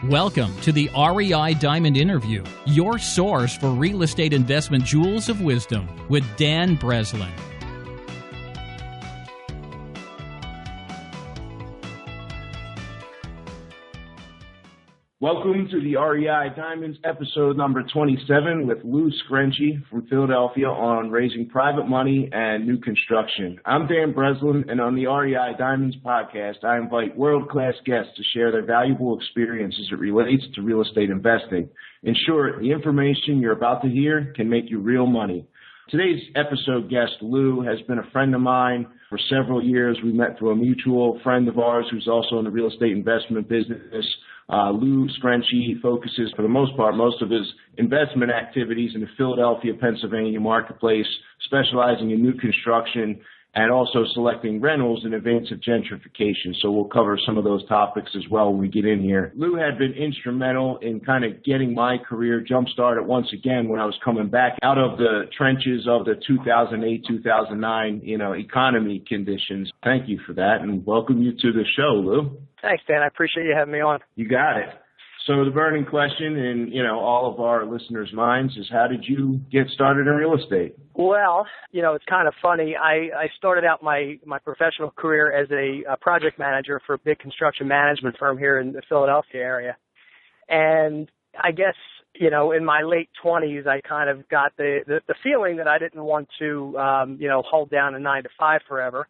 Welcome to the REI Diamond Interview, your source for real estate investment jewels of wisdom with Dan Breslin. Welcome to the REI Diamonds episode number 27 with Lou Screnci from Philadelphia on raising private money and new construction. I'm Dan Breslin, and on the REI Diamonds podcast, I invite world-class guests to share their valuable experience as it relates to real estate investing. In short, the information you're about to hear can make you real money. Today's episode guest, Lou, has been a friend of mine for several years. We met through a mutual friend of ours who's also in the real estate investment business. Lou Screnci focuses, for the most part, most of his investment activities in the Philadelphia, Pennsylvania marketplace, specializing in new construction and also selecting rentals in advance of gentrification. So we'll cover some of those topics as well when we get in here. Lou had been instrumental in kind of getting my career jump-started once again when I was coming back out of the trenches of the 2008-2009, economy conditions. Thank you for that, and welcome you to the show, Lou. Thanks, Dan. I appreciate you having me on. You got it. So the burning question in, all of our listeners' minds is, how did you get started in real estate? Well, it's kind of funny. I started out my professional career as a project manager for a big construction management firm here in the Philadelphia area. And I guess, in my late 20s, I kind of got the feeling that I didn't want to, hold down a 9-to-5 forever.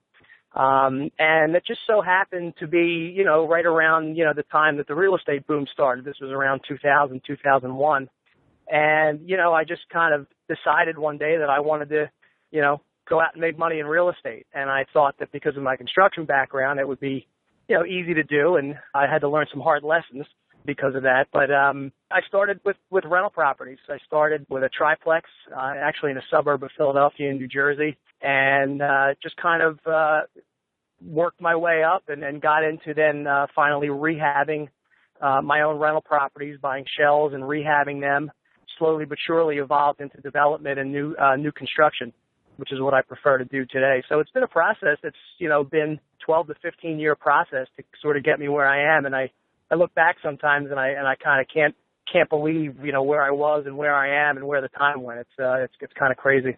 And it just so happened to be, right around, the time that the real estate boom started. This was around 2000, 2001. And, I just kind of decided one day that I wanted to, go out and make money in real estate. And I thought that because of my construction background, it would be, easy to do. And I had to learn some hard lessons because of that. But I started with rental properties. I started with a triplex, actually in a suburb of Philadelphia in New Jersey, and just kind of worked my way up and got into then finally rehabbing my own rental properties, buying shells and rehabbing them. Slowly but surely evolved into development and new construction, which is what I prefer to do today. So it's been a process that's, been 12 to 15 year process to sort of get me where I am. And I look back sometimes and I kind of can't believe, where I was and where I am and where the time went. It's kind of crazy.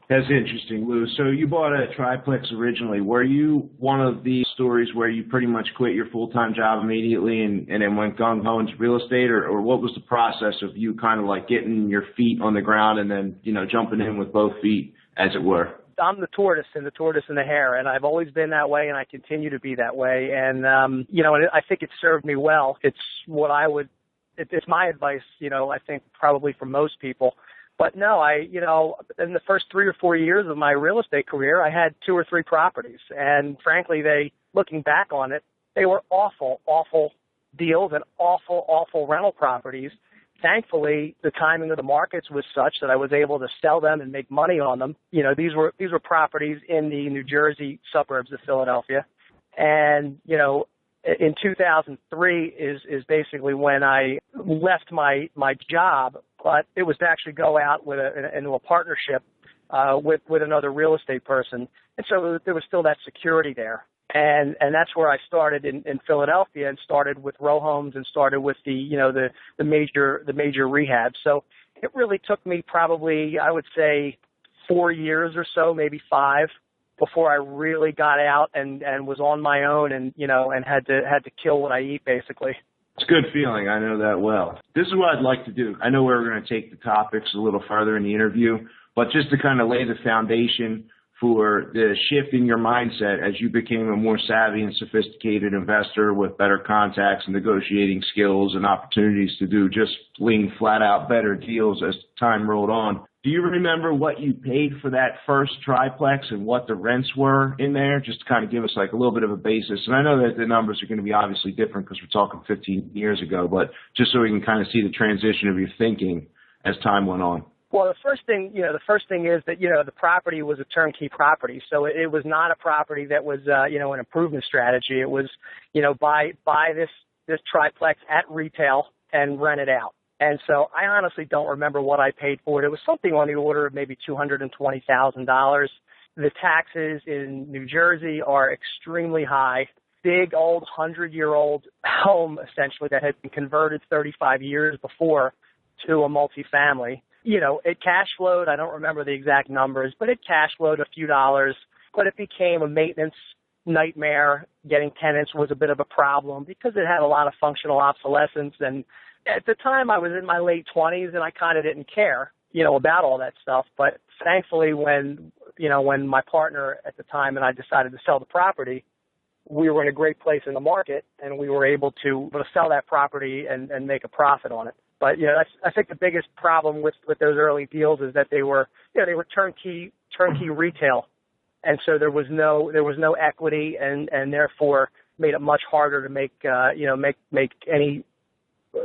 That's interesting, Lou. So you bought a triplex originally. Were you one of the stories where you pretty much quit your full-time job immediately and then went gung-ho into real estate, or what was the process of you kind of like getting your feet on the ground and then, jumping in with both feet, as it were? I'm the tortoise and the hare, and I've always been that way, and I continue to be that way. And, and I think it served me well. It's it's my advice, I think probably for most people. But no, in the first 3 or 4 years of my real estate career, I had 2 or 3 properties. And frankly, looking back on it, they were awful deals and awful rental properties. Thankfully, the timing of the markets was such that I was able to sell them and make money on them. These were properties in the New Jersey suburbs of Philadelphia. And, in 2003 is basically when I left my job, but it was to actually go out into a partnership with another real estate person. And so there was still that security there. And that's where I started in Philadelphia, and started with row homes and started with the major rehab. So it really took me probably, I would say, 4 years or so, maybe 5, before I really got out and was on my own and had to kill what I eat, basically. It's a good feeling. I know that well. This is what I'd like to do. I know we're going to take the topics a little further in the interview, but just to kind of lay the foundation for the shift in your mindset as you became a more savvy and sophisticated investor with better contacts and negotiating skills and opportunities to do just plain flat out better deals as time rolled on. Do you remember what you paid for that first triplex and what the rents were in there, just to kind of give us like a little bit of a basis? And I know that the numbers are going to be obviously different because we're talking 15 years ago, but just so we can kind of see the transition of your thinking as time went on. Well, the first thing is that, the property was a turnkey property. So it was not a property that was, an improvement strategy. It was, buy this triplex at retail and rent it out. And so I honestly don't remember what I paid for it. It was something on the order of maybe $220,000. The taxes in New Jersey are extremely high. big old 100-year-old home, essentially, that had been converted 35 years before to a multifamily. It cash flowed. I don't remember the exact numbers, but it cash flowed a few dollars. But it became a maintenance nightmare. Getting tenants was a bit of a problem because it had a lot of functional obsolescence. And at the time, I was in my late 20s, and I kind of didn't care, about all that stuff. But thankfully, when my partner at the time and I decided to sell the property, we were in a great place in the market, and we were able to sell that property and make a profit on it. But I think the biggest problem with those early deals is that they were turnkey retail, and so there was no equity, and therefore made it much harder to make any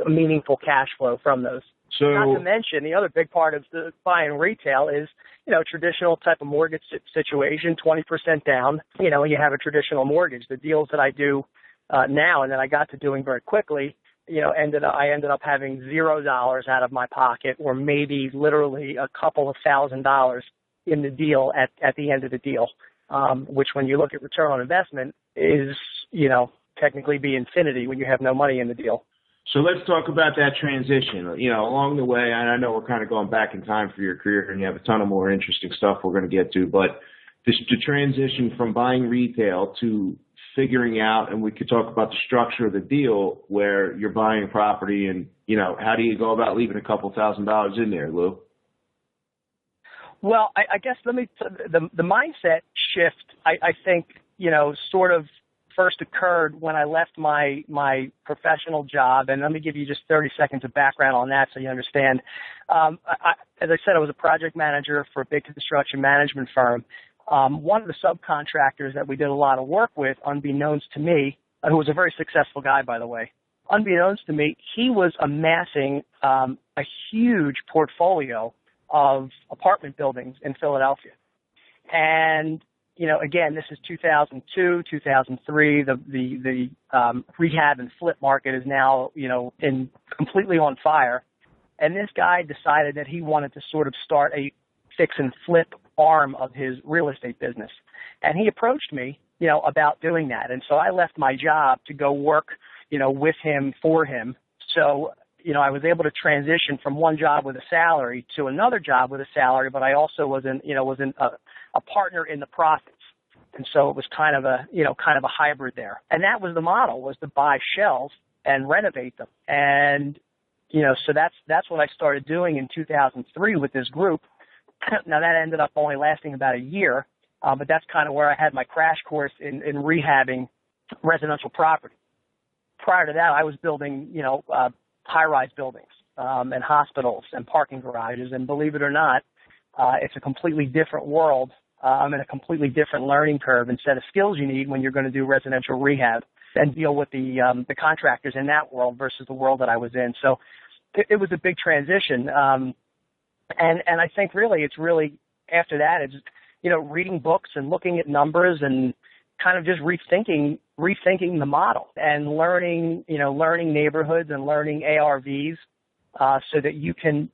meaningful cash flow from those. So, not to mention, the other big part of the buying retail is, traditional type of mortgage situation, 20% down, you have a traditional mortgage. The deals that I do now and that I got to doing very quickly, I ended up having $0 out of my pocket, or maybe literally a couple of $1,000 in the deal at the end of the deal, which when you look at return on investment is, technically be infinity when you have no money in the deal. So let's talk about that transition. Along the way, and I know we're kind of going back in time for your career, and you have a ton of more interesting stuff we're going to get to, but the transition from buying retail to figuring out, and we could talk about the structure of the deal where you're buying a property and, how do you go about leaving a couple $1,000s in there, Lou? Well, I guess the mindset shift, I think, sort of first occurred when I left my professional job, and let me give you just 30 seconds of background on that so you understand. As I said, I was a project manager for a big construction management firm. One of the subcontractors that we did a lot of work with, unbeknownst to me, who was a very successful guy, by the way, unbeknownst to me, he was amassing a huge portfolio of apartment buildings in Philadelphia. And again, this is 2002, 2003. The rehab and flip market is now, completely on fire. And this guy decided that he wanted to sort of start a fix and flip arm of his real estate business. And he approached me, about doing that. And so I left my job to go work, with him, for him. So, I was able to transition from one job with a salary to another job with a salary, but I also was a partner in the profits. And so it was kind of a hybrid there. And that was the model, was to buy shells and renovate them. And, so that's what I started doing in 2003 with this group. Now that ended up only lasting about a year, but that's kind of where I had my crash course in rehabbing residential property. Prior to that, I was building, high-rise buildings and hospitals and parking garages. And believe it or not, it's a completely different world and a completely different learning curve and set of skills you need when you're going to do residential rehab and deal with the contractors in that world versus the world that I was in. So it was a big transition. And I think it's really after that, it's, reading books and looking at numbers and kind of just rethinking the model and learning neighborhoods and learning ARVs so that you can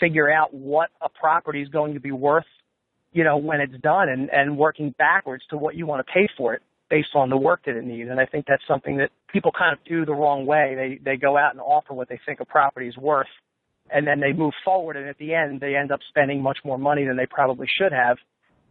figure out what a property is going to be worth, when it's done and working backwards to what you want to pay for it based on the work that it needs. And I think that's something that people kind of do the wrong way. They go out and offer what they think a property is worth, and then they move forward, and at the end, they end up spending much more money than they probably should have,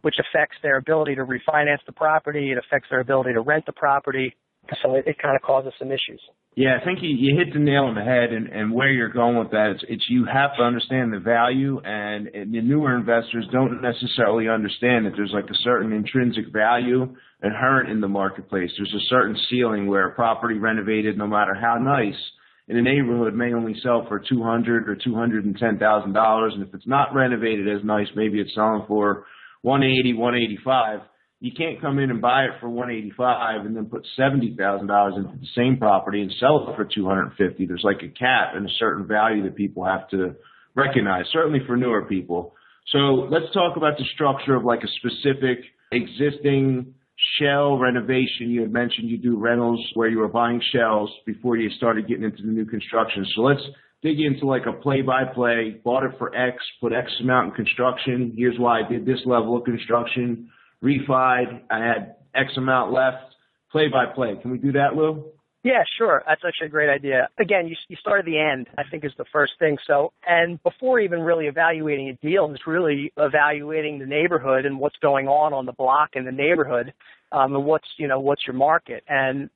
which affects their ability to refinance the property. It affects their ability to rent the property. So it kind of causes some issues. Yeah, I think you hit the nail on the head, and where you're going with that, it's you have to understand the value, and the newer investors don't necessarily understand that there's like a certain intrinsic value inherent in the marketplace. There's a certain ceiling where a property renovated, no matter how nice, in a neighborhood may only sell for $200,000 or $210,000, and if it's not renovated as nice, maybe it's selling for $180,000, $185,000. You can't come in and buy it for $185,000 and then put $70,000 into the same property and sell it for $250,000. There's like a cap and a certain value that people have to recognize, certainly for newer people. So let's talk about the structure of like a specific existing shell renovation. You had mentioned you do rentals where you were buying shells before you started getting into the new construction. So let's dig into like a play-by-play, bought it for X, put X amount in construction. Here's why I did this level of construction. Refied, I had X amount left, play-by-play. Can we do that, Lou? Yeah, sure. That's actually a great idea. Again, you start at the end, I think, is the first thing. So, and before even really evaluating a deal, it's really evaluating the neighborhood and what's going on the block in the neighborhood, and what's your market. And,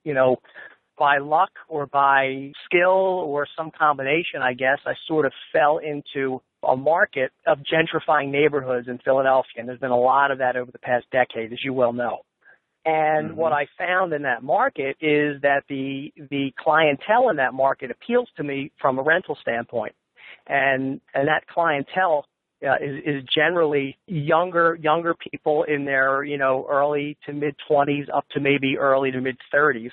by luck or by skill or some combination, I guess, I sort of fell into a market of gentrifying neighborhoods in Philadelphia. And there's been a lot of that over the past decade, as you well know. And what I found in that market is that the clientele in that market appeals to me from a rental standpoint. And that clientele is generally younger people in their, early to mid 20s up to maybe early to mid 30s.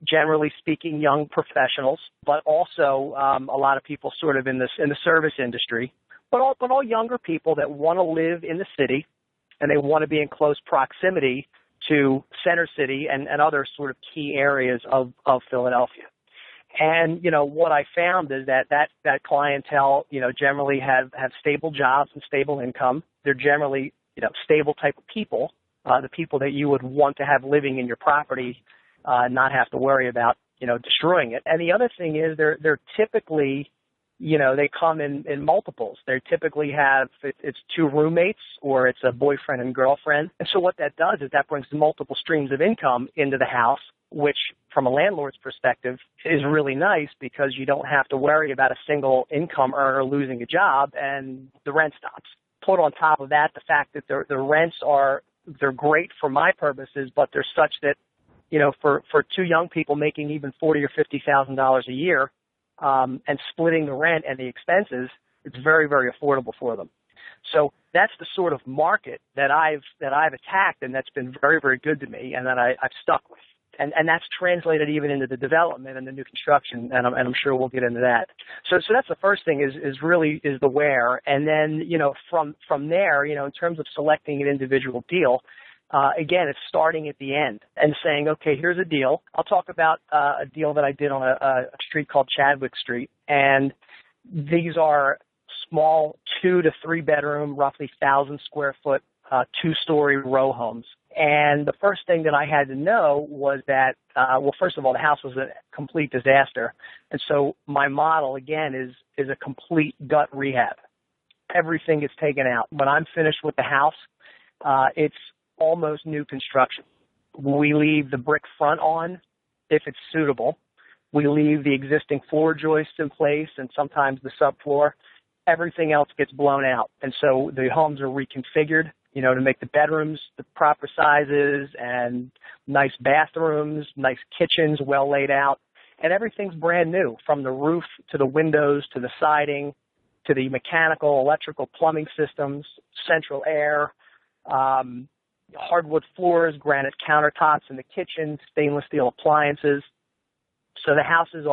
Generally speaking, young professionals, but also a lot of people sort of in the service industry, but all younger people that want to live in the city and they want to be in close proximity to Center City and other sort of key areas of Philadelphia. And, what I found is that clientele, generally have stable jobs and stable income. They're generally, stable type of people, the people that you would want to have living in your property, not have to worry about, destroying it. And the other thing is they're typically, they come in multiples. They typically have, it's two roommates or it's a boyfriend and girlfriend. And so what that does is that brings multiple streams of income into the house, which from a landlord's perspective is really nice because you don't have to worry about a single income earner losing a job and the rent stops. Put on top of that the fact that the rents they're great for my purposes, but they're such that, for two young people making even $40,000 or $50,000 a year, and splitting the rent and the expenses, it's very, very affordable for them. So that's the sort of market that I've attacked, and that's been very, very good to me, and that I've stuck with. And that's translated even into the development and the new construction, and I'm sure we'll get into that. So that's the first thing is really the where, and then from there, in terms of selecting an individual deal. Again, it's starting at the end and saying, okay, here's a deal. I'll talk about a deal that I did on a street called Chadwick Street. And these are small 2 to 3 bedroom, roughly 1,000 square foot, 2-story row homes. And the first thing that I had to know was that, first of all, the house was a complete disaster. And so my model, again, is a complete gut rehab. Everything gets taken out. When I'm finished with the house, it's almost new construction. We leave the brick front on if it's suitable. We leave the existing floor joists in place and sometimes the subfloor. Everything else gets blown out. And so the homes are reconfigured, to make the bedrooms the proper sizes and nice bathrooms, nice kitchens, well laid out. And everything's brand new, from the roof to the windows to the siding to the mechanical, electrical, plumbing systems, central air, hardwood floors, granite countertops in the kitchen, stainless steel appliances. So the houses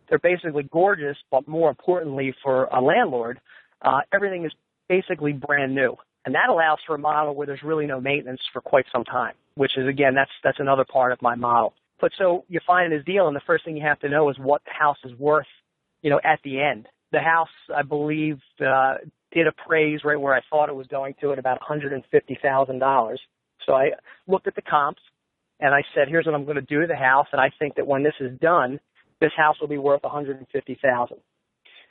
they're basically gorgeous, but more importantly for a landlord, everything is basically brand new. And that allows for a model where there's really no maintenance for quite some time, which is, again, that's another part of my model. But so you find this deal, and the first thing you have to know is what the house is worth, at the end. The house, I believe, did appraise right where I thought it was going to at about $150,000. So I looked at the comps and I said, here's what I'm going to do to the house. And I think that when this is done, this house will be worth $150,000.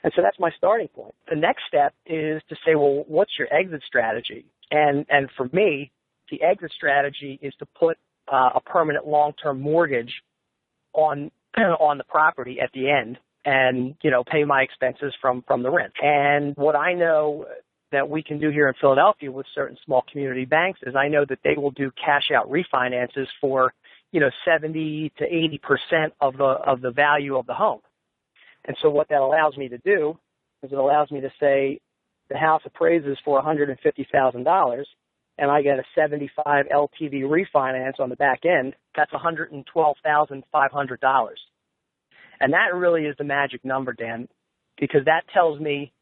And so that's my starting point. The next step is to say, well, what's your exit strategy? And for me, the exit strategy is to put a permanent long-term mortgage on the property at the end and, pay my expenses from the rent. And what I know that we can do here in Philadelphia with certain small community banks is I know that they will do cash out refinances for, 70 to 80% of the value of the home. And so what that allows me to do is it allows me to say the house appraises for $150,000 and I get a 75 LTV refinance on the back end. That's $112,500. And that really is the magic number, Dan, because that tells me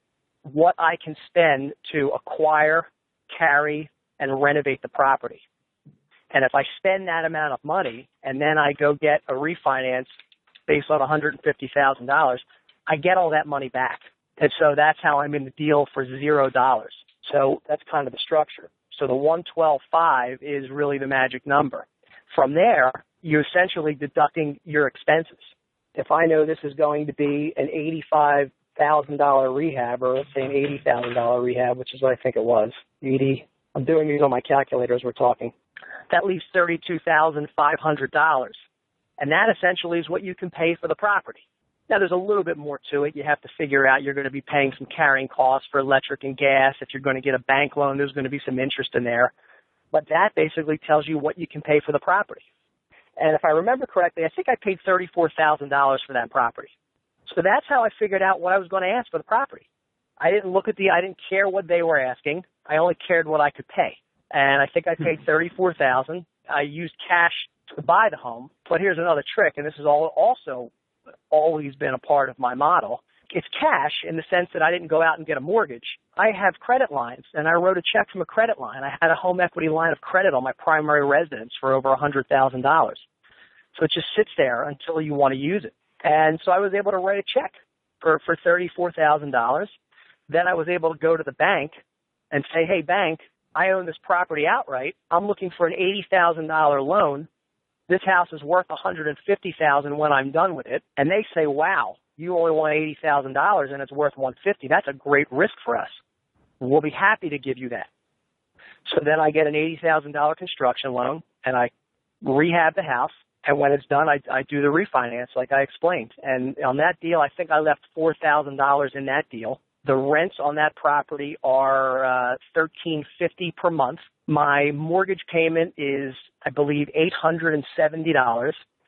what I can spend to acquire, carry, and renovate the property. And if I spend that amount of money and then I go get a refinance based on $150,000, I get all that money back. And so that's how I'm in the deal for $0. So that's kind of the structure. So the 112.5 is really the magic number. From there, you're essentially deducting your expenses. If I know this is going to be an $85,000 rehab, or let's say an $80,000 rehab, which is what I think it was, 80. I'm doing these on my calculator as we're talking. That leaves $32,500. And that essentially is what you can pay for the property. Now, there's a little bit more to it. You have to figure out you're going to be paying some carrying costs for electric and gas. If you're going to get a bank loan, there's going to be some interest in there. But that basically tells you what you can pay for the property. And if I remember correctly, I think I paid $34,000 for that property. So that's how I figured out what I was going to ask for the property. I didn't care what they were asking. I only cared what I could pay. And I think I paid $34,000. I used cash to buy the home. But here's another trick, and this has also always been a part of my model. It's cash in the sense that I didn't go out and get a mortgage. I have credit lines, and I wrote a check from a credit line. I had a home equity line of credit on my primary residence for over $100,000. So it just sits there until you want to use it. And so I was able to write a check for $34,000. Then I was able to go to the bank and say, hey, bank, I own this property outright. I'm looking for an $80,000 loan. This house is worth $150,000 when I'm done with it. And they say, wow, you only want $80,000 and it's worth $150,000. That's a great risk for us. We'll be happy to give you that. So then I get an $80,000 construction loan and I rehab the house. And when it's done, I do the refinance like I explained. And on that deal, I think I left $4,000 in that deal. The rents on that property are $1,350 per month. My mortgage payment is, I believe, $870.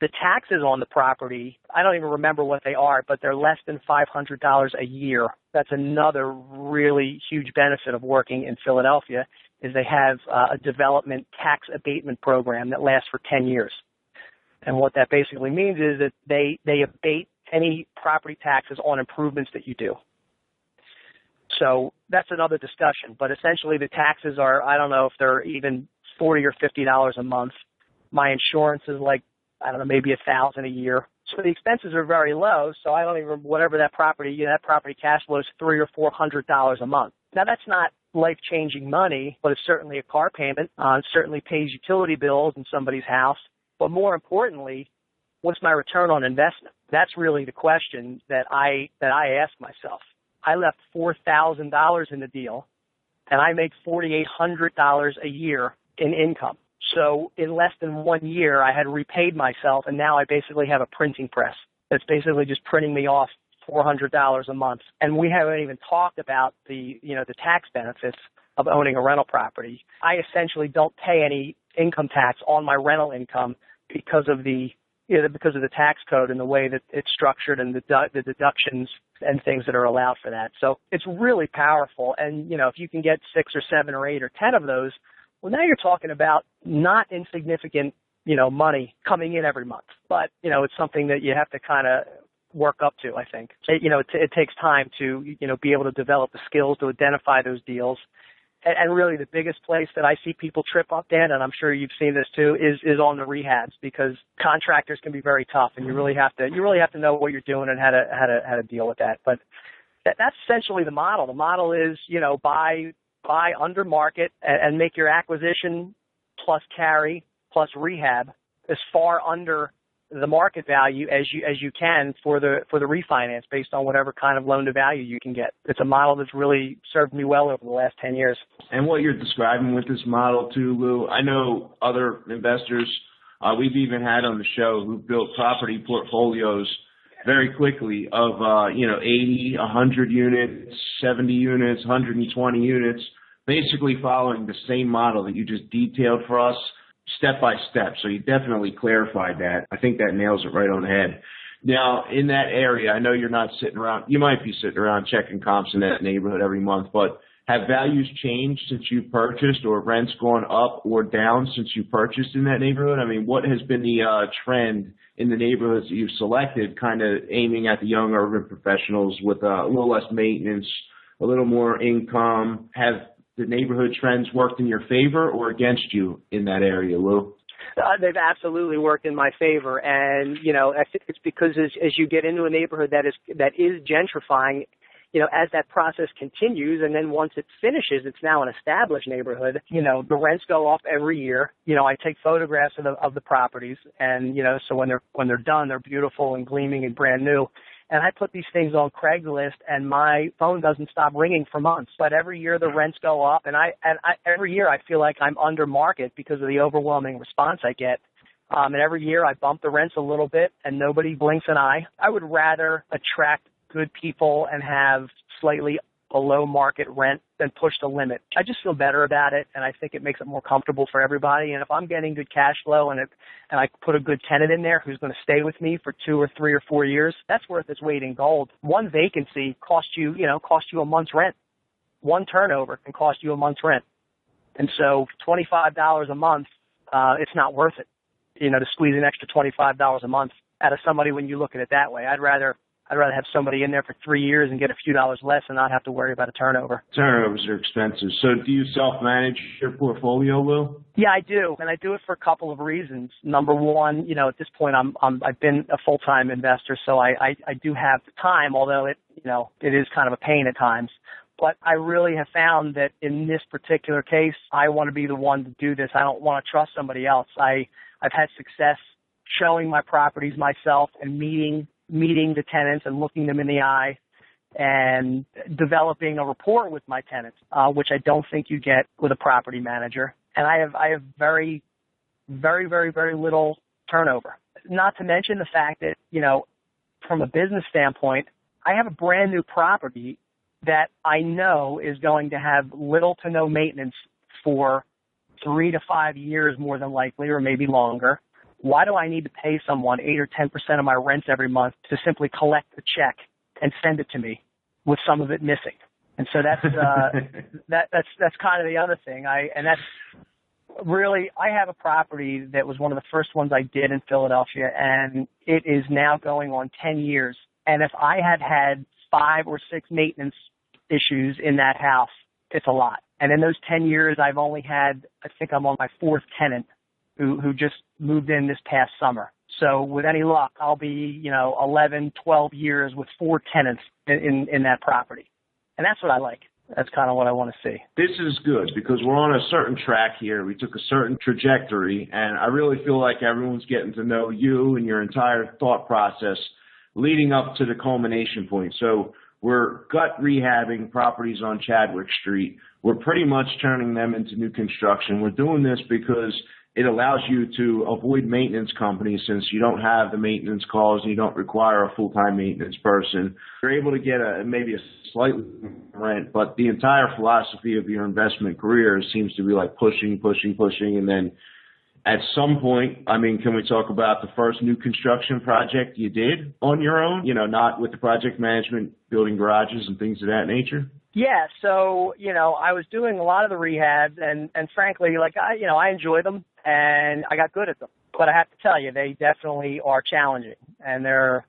The taxes on the property, I don't even remember what they are, but they're less than $500 a year. That's another really huge benefit of working in Philadelphia, is they have a development tax abatement program that lasts for 10 years. And what that basically means is that they abate any property taxes on improvements that you do. So that's another discussion. But essentially the taxes are, I don't know if they're even $40 or $50 a month. My insurance is like, I don't know, maybe $1,000 a year. So the expenses are very low. So I don't even, whatever that property cash flow is $300 or $400 a month. Now that's not life-changing money, but it's certainly a car payment. It certainly pays utility bills in somebody's house. But more importantly, what's my return on investment? That's really the question that I ask myself. I left $4,000 in the deal, and I make $4,800 a year in income. So in less than 1 year, I had repaid myself, and now I basically have a printing press that's basically just printing me off $400 a month. And we haven't even talked about the tax benefits of owning a rental property. I essentially don't pay any income tax on my rental income because of the tax code and the way that it's structured and the deductions and things that are allowed for that. So it's really powerful. And, if you can get 6 or 7 or 8 or 10 of those, well, now you're talking about not insignificant, money coming in every month. But, it's something that you have to kind of work up to, I think. It takes time to, be able to develop the skills to identify those deals. And really the biggest place that I see people trip up, Dan, and I'm sure you've seen this too, is on the rehabs, because contractors can be very tough, and you really have to know what you're doing and how to deal with that. But that's essentially the model. The model is, buy under market and make your acquisition plus carry plus rehab as far under the market value as you can for the refinance based on whatever kind of loan to value you can get. It's a model that's really served me well over the last 10 years. And what you're describing with this model too, Lou, I know other investors we've even had on the show who built property portfolios very quickly of 80, 100 units, 70 units, 120 units, basically following the same model that you just detailed for us, step by step. So you definitely clarified that. I think that nails it right on the head. Now, in that area, I know you're not sitting around, you might be sitting around checking comps in that neighborhood every month, but have values changed since you purchased, or rents gone up or down since you purchased in that neighborhood? I mean, what has been the trend in the neighborhoods that you've selected, kind of aiming at the young urban professionals with a little less maintenance, a little more income? Have the neighborhood trends worked in your favor or against you in that area, Lou? They've absolutely worked in my favor, and I think it's because as you get into a neighborhood that is gentrifying, as that process continues, and then once it finishes, it's now an established neighborhood, the rents go up every year. I take photographs of the properties, and, so when they're done, they're beautiful and gleaming and brand new. And I put these things on Craigslist, and my phone doesn't stop ringing for months. But every year the rents go up, and every year I feel like I'm under market because of the overwhelming response I get. And every year I bump the rents a little bit, and nobody blinks an eye. I would rather attract good people and have slightly below market rent than push the limit. I just feel better about it, and I think it makes it more comfortable for everybody. And if I'm getting good cash flow and I put a good tenant in there who's going to stay with me for 2 or 3 or 4 years, that's worth its weight in gold. One vacancy costs you a month's rent. One turnover can cost you a month's rent. And so $25 a month, it's not worth it, to squeeze an extra $25 a month out of somebody when you look at it that way. I'd rather have somebody in there for 3 years and get a few dollars less and not have to worry about a turnover. Turnovers are expensive. So do you self-manage your portfolio, Lou? Yeah, I do. And I do it for a couple of reasons. Number one, at this point, I've been a full-time investor, so I do have the time, although it is kind of a pain at times. But I really have found that in this particular case, I want to be the one to do this. I don't want to trust somebody else. I've had success showing my properties myself and meeting the tenants and looking them in the eye and developing a rapport with my tenants, which I don't think you get with a property manager. And I have very, very, very, very little turnover. Not to mention the fact that, from a business standpoint, I have a brand new property that I know is going to have little to no maintenance for 3 to 5 years more than likely, or maybe longer. Why do I need to pay someone 8 or 10% of my rents every month to simply collect the check and send it to me with some of it missing? And so that's that's kind of the other thing. I have a property that was one of the first ones I did in Philadelphia, and it is now going on 10 years. And if I had 5 or 6 maintenance issues in that house, it's a lot. And in those 10 years, I've only had, I think I'm on my 4th tenant who just moved in this past summer. So with any luck, I'll be, 11, 12 years with 4 tenants in that property. And that's what I like. That's kind of what I want to see. This is good because we're on a certain track here. We took a certain trajectory, and I really feel like everyone's getting to know you and your entire thought process leading up to the culmination point. So we're gut rehabbing properties on Chadwick Street. We're pretty much turning them into new construction. We're doing this because it allows you to avoid maintenance companies since you don't have the maintenance calls and you don't require a full-time maintenance person. You're able to get maybe a slight rent, but the entire philosophy of your investment career seems to be like pushing, and then at some point, can we talk about the first new construction project you did on your own? Not with the project management, building garages and things of that nature? Yeah, so, I was doing a lot of the rehabs, and frankly, I enjoy them, and I got good at them. But I have to tell you, they definitely are challenging, and they're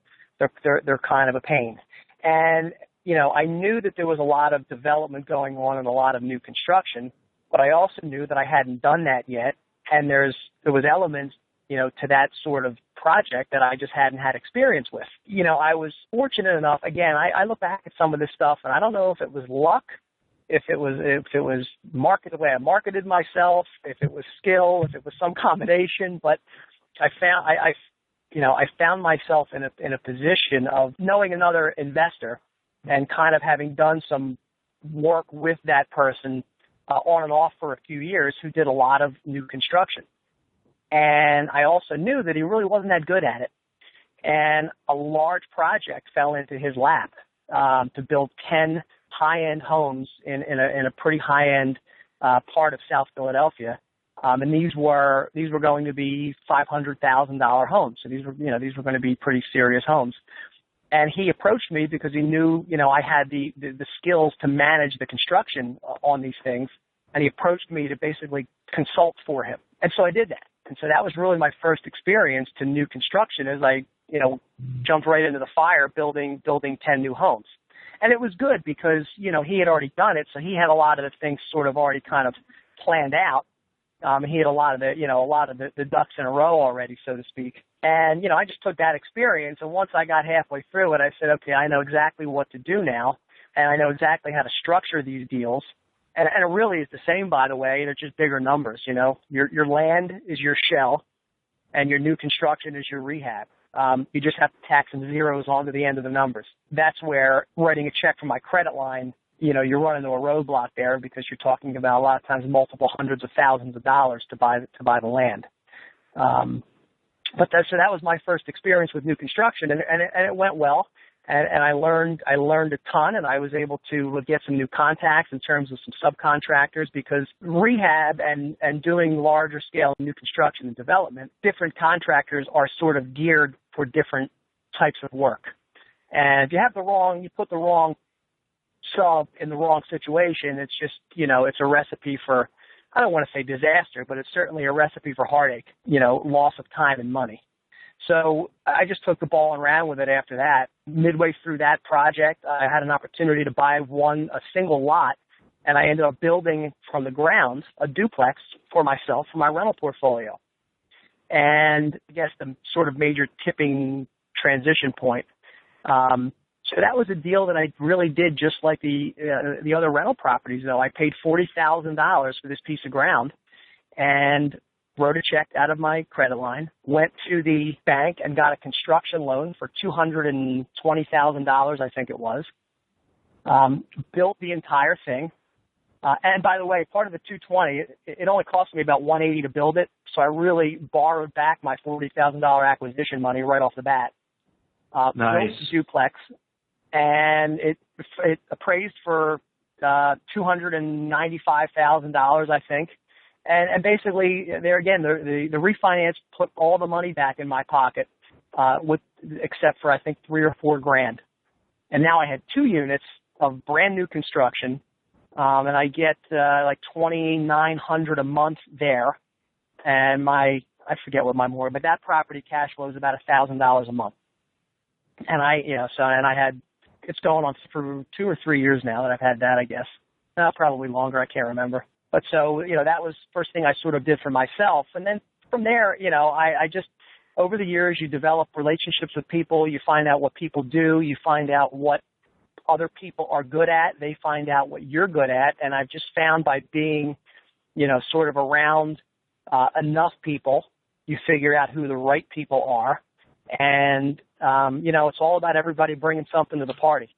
kind of a pain. And, I knew that there was a lot of development going on and a lot of new construction, but I also knew that I hadn't done that yet, and there was elements, to that sort of project that I just hadn't had experience with. I was fortunate enough, again, I look back at some of this stuff, and I don't know if it was luck, if it was the way I marketed myself, if it was skill, if it was some combination, but I found myself in a position of knowing another investor and kind of having done some work with that person on and off for a few years who did a lot of new construction. And I also knew that he really wasn't that good at it. And a large project fell into his lap to build 10 high-end homes in a pretty high-end part of South Philadelphia. And these were going to be $500,000 homes. So these were going to be pretty serious homes. And he approached me because he knew, I had the skills to manage the construction on these things. And he approached me to basically consult for him. And so I did that. And so that was really my first experience to new construction as I, jumped right into the fire building 10 new homes. And it was good because, he had already done it. So he had a lot of the things sort of already kind of planned out. He had a lot of the ducks in a row already, so to speak. And, I just took that experience. And once I got halfway through it, I said, okay, I know exactly what to do now. and I know exactly how to structure these deals. And it really is the same, by the way. They're just bigger numbers. Your land is your shell, and your new construction is your rehab. You just have to tack some zeros onto the end of the numbers. That's where writing a check for my credit line, you run into a roadblock there, because you're talking about a lot of times multiple hundreds of thousands of dollars to buy the land. So that was my first experience with new construction, and it went well. And I learned a ton, and I was able to get some new contacts in terms of some subcontractors, because rehab and doing larger scale new construction and development, different contractors are sort of geared for different types of work. And if you put the wrong sub in the wrong situation, it's just, it's a recipe for, I don't want to say disaster, but it's certainly a recipe for heartache, loss of time and money. So I just took the ball and ran with it after that. Midway through that project, I had an opportunity to buy a single lot, and I ended up building from the ground a duplex for myself for my rental portfolio. And I guess the sort of major tipping transition point. So that was a deal that I really did just like the other rental properties, though. I paid $40,000 for this piece of ground and wrote a check out of my credit line, went to the bank and got a construction loan for $220,000, I think it was, built the entire thing. And by the way, part of the $220, it only cost me about $180 to build it, so I really borrowed back my $40,000 acquisition money right off the bat. Nice. Built the duplex, and it appraised for $295,000, I think. And basically, there again, the refinance put all the money back in my pocket, except for I think $3 or $4 grand. And now I had 2 units of brand new construction, and I get like $2,900 a month there. And I forget what my mortgage, but that property cash flow is about $1,000 a month. And it's going on for 2 or 3 years now that I've had that, I guess. Probably longer, I can't remember. But so, that was the first thing I sort of did for myself. And then from there, I just, over the years, you develop relationships with people. You find out what people do. You find out what other people are good at. They find out what you're good at. And I've just found by being, sort of around enough people, you figure out who the right people are. And, it's all about everybody bringing something to the party.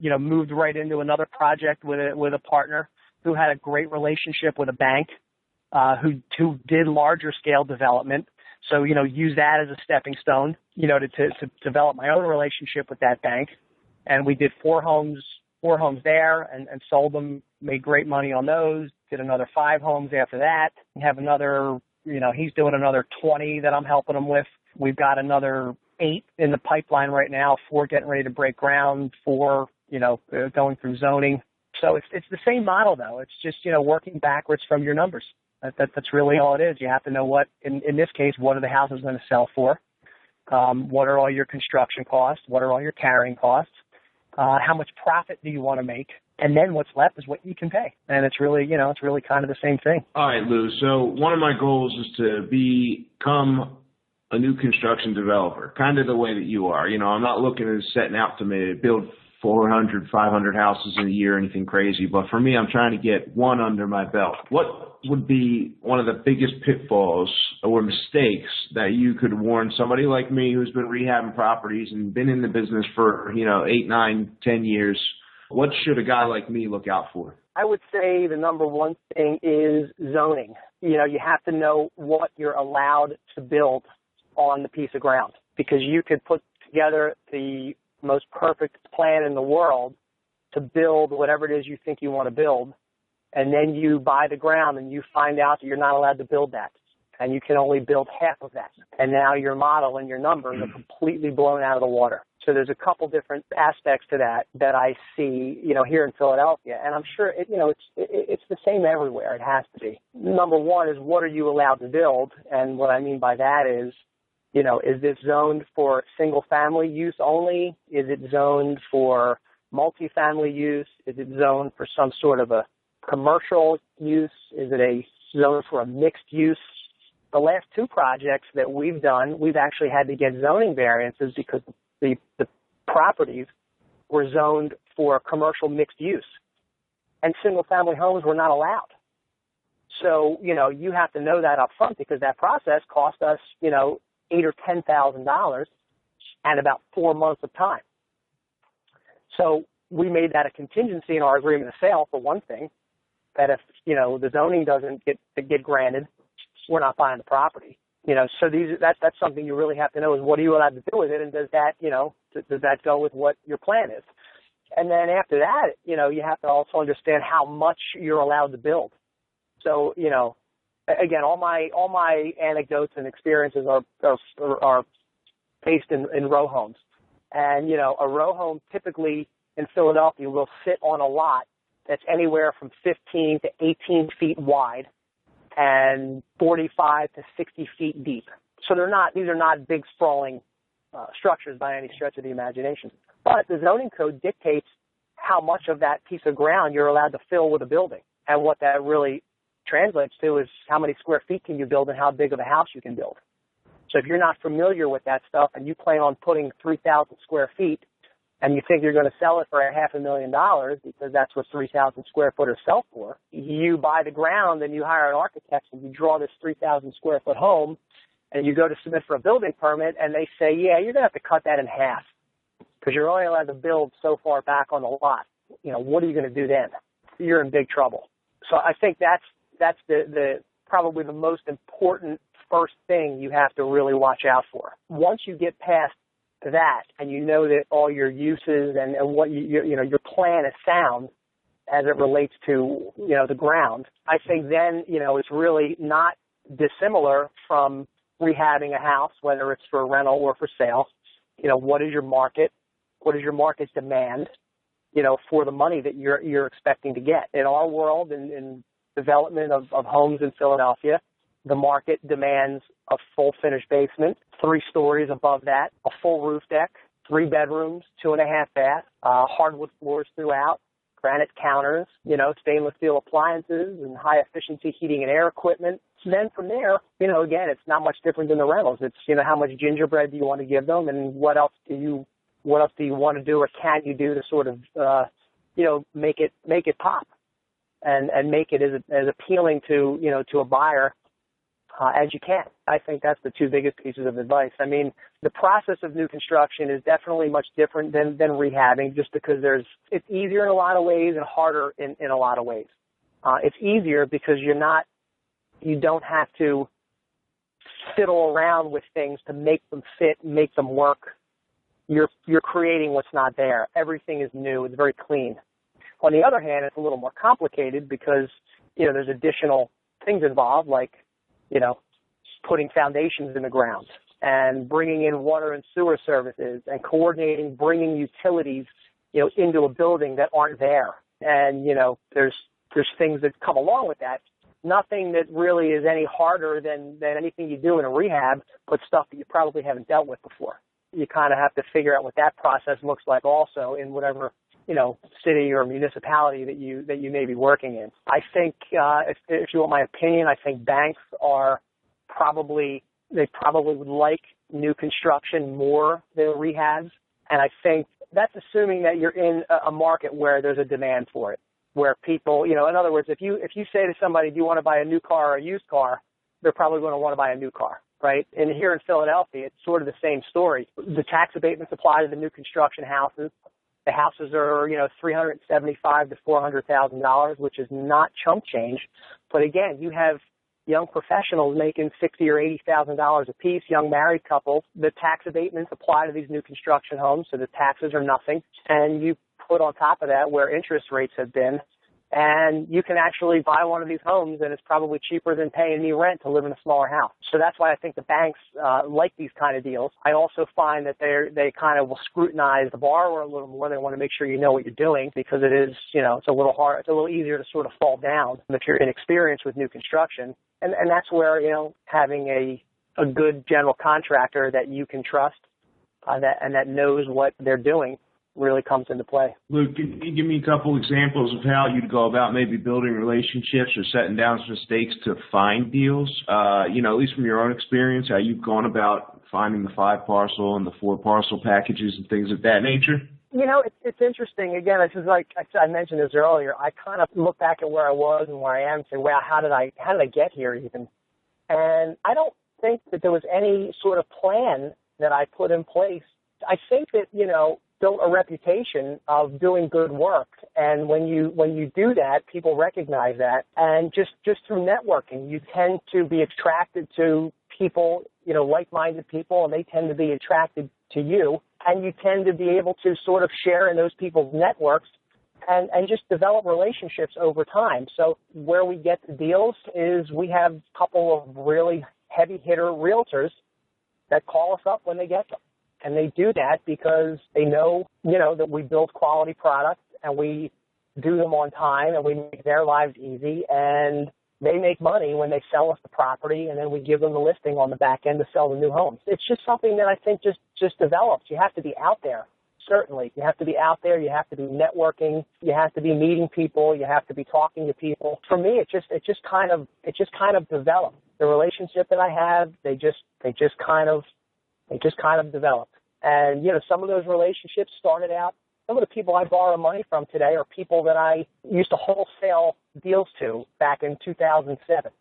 Moved right into another project with a partner who had a great relationship with a bank, who did larger scale development. So, use that as a stepping stone, to develop my own relationship with that bank. And we did 4 homes there and sold them, made great money on those, did another 5 homes after that. We have another, he's doing another 20 that I'm helping him with. We've got another 8 in the pipeline right now, 4 getting ready to break ground, 4, going through zoning. So it's the same model, though. It's just, working backwards from your numbers. That's really all it is. You have to know what, in this case, what are the houses going to sell for? What are all your construction costs? What are all your carrying costs? How much profit do you want to make? And then what's left is what you can pay. And it's really, it's really kind of the same thing. All right, Lou. So one of my goals is to become a new construction developer, kind of the way that you are. I'm not looking at setting out to build 400, 500 houses in a year, anything crazy. But for me, I'm trying to get one under my belt. What would be one of the biggest pitfalls or mistakes that you could warn somebody like me who's been rehabbing properties and been in the business for, 8, 9, 10 years? What should a guy like me look out for? I would say the number one thing is zoning. You have to know what you're allowed to build on the piece of ground, because you could put together the most perfect plan in the world to build whatever it is you think you want to build, and then you buy the ground and you find out that you're not allowed to build that, and you can only build half of that, and now your model and your numbers are completely blown out of the water. So there's a couple different aspects to that I see, here in Philadelphia, and I'm sure it's the same everywhere. It has to be. Number one is, what are you allowed to build? And what I mean by that is, is this zoned for single-family use only? Is it zoned for multifamily use? Is it zoned for some sort of a commercial use? Is it a zone for a mixed use? The last 2 projects that we've done, we've actually had to get zoning variances because the properties were zoned for commercial mixed use, and single-family homes were not allowed. So, you have to know that up front, because that process cost us, $8,000 or $10,000 and about 4 months of time. So we made that a contingency in our agreement of sale, for one thing, that if, the zoning doesn't get granted, we're not buying the property. So that's something you really have to know, is what are you allowed to do with it, and does that, does that go with what your plan is? And then after that, you have to also understand how much you're allowed to build. So, again, all my anecdotes and experiences are based in row homes. And, a row home typically in Philadelphia will sit on a lot that's anywhere from 15 to 18 feet wide and 45 to 60 feet deep. So these are not big sprawling structures by any stretch of the imagination. But the zoning code dictates how much of that piece of ground you're allowed to fill with a building. And what that really translates to is how many square feet can you build and how big of a house you can build. So if you're not familiar with that stuff and you plan on putting 3,000 square feet and you think you're going to sell it for $500,000 because that's what 3,000 square footers sell for, you buy the ground and you hire an architect and you draw this 3,000 square foot home and you go to submit for a building permit and they say, yeah, you're going to have to cut that in half because you're only allowed to build so far back on the lot. What are you going to do then? You're in big trouble. So I think that's the probably the most important first thing you have to really watch out for. Once you get past that and you know that all your uses and what your plan is sound as it relates to the ground, I think then it's really not dissimilar from rehabbing a house, whether it's for rental or for sale. What is your market? What is your market's demand? For the money that you're expecting to get. In our world, in development of homes in Philadelphia, the market demands a full finished basement, 3 stories above that, a full roof deck, 3 bedrooms, 2.5 baths, hardwood floors throughout, granite counters, stainless steel appliances and high efficiency heating and air equipment. Then from there, again, it's not much different than the rentals. It's, how much gingerbread do you want to give them and what else do you want to do or can you do to sort of, make it pop and make it as appealing to, to a buyer as you can. I think that's the 2 biggest pieces of advice. I mean, the process of new construction is definitely much different than rehabbing just because it's easier in a lot of ways and harder in a lot of ways. It's easier because you don't have to fiddle around with things to make them fit, make them work. You're creating what's not there. Everything is new. It's very clean. On the other hand, it's a little more complicated because, there's additional things involved like, putting foundations in the ground and bringing in water and sewer services and coordinating bringing utilities, into a building that aren't there. And, there's things that come along with that. Nothing that really is any harder than anything you do in a rehab, but stuff that you probably haven't dealt with before. You kind of have to figure out what that process looks like also in whatever, city or municipality that you may be working in. I think, if you want my opinion, I think banks probably would like new construction more than rehabs. And I think that's assuming that you're in a market where there's a demand for it, where people, in other words, if you say to somebody, do you want to buy a new car or a used car? They're probably going to want to buy a new car. Right? And here in Philadelphia, it's sort of the same story. The tax abatements apply to the new construction houses. The houses are, $375,000 to $400,000, which is not chump change. But again, you have young professionals making $60,000 or $80,000 a piece, young married couples. The tax abatements apply to these new construction homes, so the taxes are nothing. And you put on top of that where interest rates have been, and you can actually buy one of these homes, and it's probably cheaper than paying me rent to live in a smaller house. So that's why I think the banks like these kind of deals. I also find that they kind of will scrutinize the borrower a little more. They want to make sure you know what you're doing because it is, it's a little hard. It's a little easier to sort of fall down if you're inexperienced with new construction. And that's where, having a good general contractor that you can trust and that knows what they're doing really comes into play. Luke, can you give me a couple examples of how you'd go about maybe building relationships or setting down some stakes to find deals? At least from your own experience, how you've gone about finding the 5 parcel and the 4 parcel packages and things of that nature? It's interesting. Again, it's just like I mentioned this earlier. I kind of look back at where I was and where I am and say, wow, how did I get here even? And I don't think that there was any sort of plan that I put in place. I think that, built a reputation of doing good work. And when you do that, people recognize that. And just through networking, you tend to be attracted to people, like-minded people, and they tend to be attracted to you. And you tend to be able to sort of share in those people's networks and just develop relationships over time. So where we get the deals is we have a couple of really heavy hitter realtors that call us up when they get them. And they do that because they know, that we build quality products and we do them on time and we make their lives easy, and they make money when they sell us the property, and then we give them the listing on the back end to sell the new homes. It's just something that I think just develops. You have to be out there. Certainly. You have to be out there. You have to be networking. You have to be meeting people. You have to be talking to people. For me, it just kind of developed. The relationship that I have, they just kind of developed. And, some of those relationships started out, some of the people I borrow money from today are people that I used to wholesale deals to back in 2007.